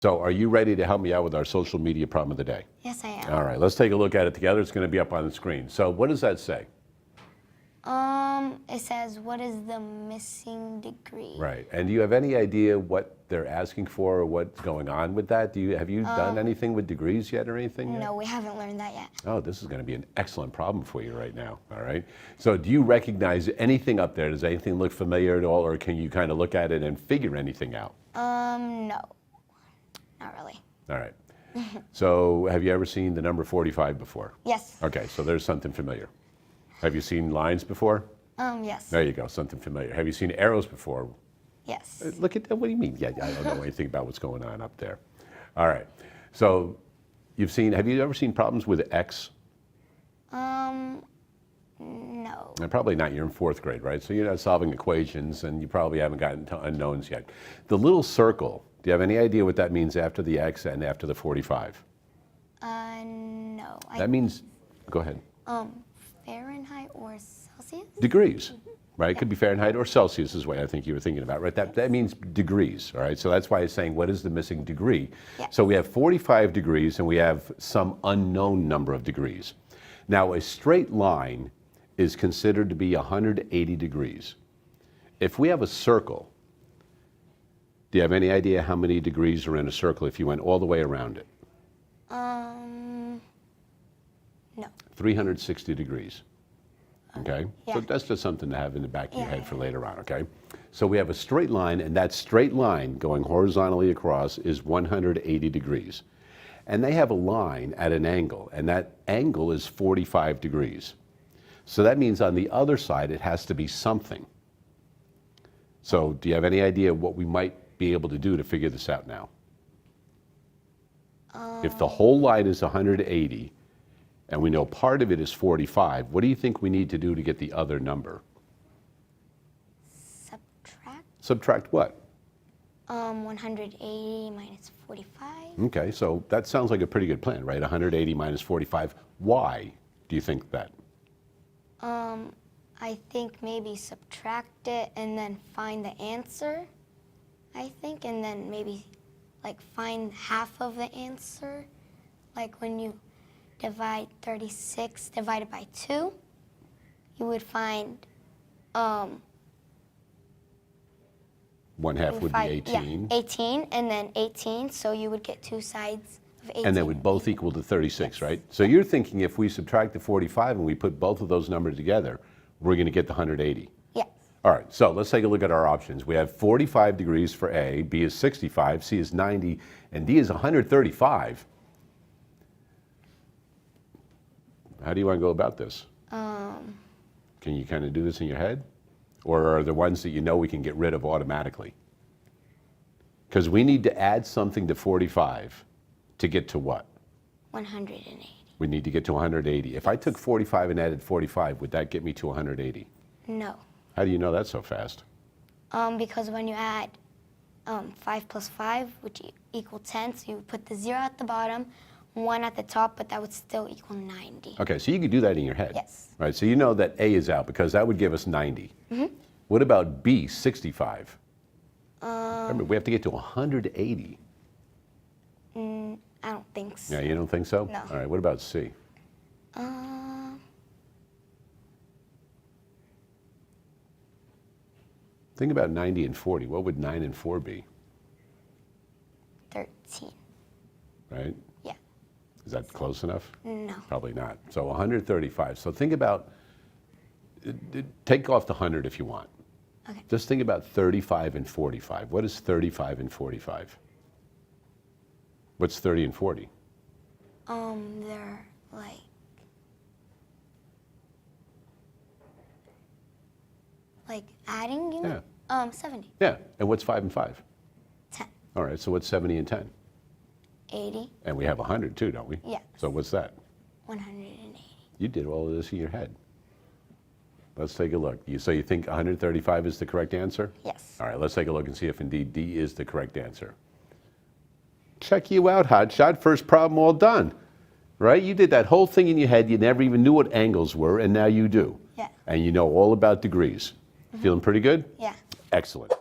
So are you ready to help me out with our social media problem of the day? Yes, I am. All right, let's take a look at it together. It's going to be up on the screen. So what does that say? It says, what is the missing degree? Right. And do you have any idea what they're asking for or what's going on with that? Have you done anything with degrees yet or anything yet? No, we haven't learned that yet. Oh, this is going to be an excellent problem for you right now. All right. So do you recognize anything up there? Does anything look familiar at all, or can you kind of look at it and figure anything out? No, not really. All right. So have you ever seen the number 45 before? Yes. Okay, so there's something familiar. Have you seen lines before? Yes. There you go, something familiar. Have you seen arrows before? Yes. Look at that, what do you mean? Yeah, I don't know anything about what's going on up there. All right, so have you ever seen problems with X? No. And probably not, you're in 4th grade, right? So you're not solving equations and you probably haven't gotten to unknowns yet. The little circle, do you have any idea what that means after the X and after the 45? No. That means, go ahead. Fahrenheit or Celsius? Degrees, right? It could be Fahrenheit or Celsius is what I think you were thinking about, right? That means degrees, all right? So that's why it's saying, what is the missing degree? Yeah. So we have 45 degrees and we have some unknown number of degrees. Now, a straight line is considered to be 180 degrees. If we have a circle, do you have any idea how many degrees are in a circle if you went all the way around it? No. 360 degrees. Okay? Yeah. So that's just something to have in the back of your head for later on, okay? So we have a straight line, and that straight line going horizontally across is 180 degrees. And they have a line at an angle, and that angle is 45 degrees. So that means on the other side, it has to be something. So do you have any idea what we might be able to do to figure this out now? If the whole line is 180, and we know part of it is 45, what do you think we need to do to get the other number? Subtract? Subtract what? 180 minus 45. Okay, so that sounds like a pretty good plan, right? 180 minus 45. Why do you think that? I think maybe subtract it and then find the answer, I think, and then maybe like find half of the answer. Like when you divide 36 divided by 2, you would find 1/2 would be 18. Yeah, 18, and then 18, so you would get 2 sides of 18. And they would both equal to 36, Yes. right? So you're thinking if we subtract the 45 and we put both of those numbers together, we're going to get the 180. Yeah. All right, so let's take a look at our options. We have 45 degrees for A, B is 65, C is 90, and D is 135. How do you want to go about this? Can you kind of do this in your head? Or are there ones that you know we can get rid of automatically? Because we need to add something to 45 to get to what? 180. We need to get to 180. If I took 45 and added 45, would that get me to 180? No. How do you know that so fast? Because when you add 5 plus 5, which equal 10, so you would put the 0 at the bottom, 1 at the top, but that would still equal 90. Okay, so you could do that in your head. Yes. All right, so you know that A is out because that would give us 90. What about B, 65? Remember, we have to get to 180. I don't think so. Yeah, you don't think so? No. All right, what about C? Think about 90 and 40. What would 9 and 4 be? 13. Right? Yeah. Is that close enough? No. Probably not. So 135. So think about, take off the 100 if you want. Okay. Just think about 35 and 45. What is 35 and 45? What's 30 and 40? They're like adding, you know? 70. Yeah, and what's 5 and 5? 10. All right, so what's 70 and 10? 80. And we have 100 too, don't we? Yeah. So what's that? 180. You did all of this in your head. Let's take a look. So you think 135 is the correct answer? Yes. All right, let's take a look and see if indeed D is the correct answer. Check you out, hotshot. First problem all done. Right? You did that whole thing in your head. You never even knew what angles were, and now you do. Yeah. And you know all about degrees. Feeling pretty good? Yeah. Excellent.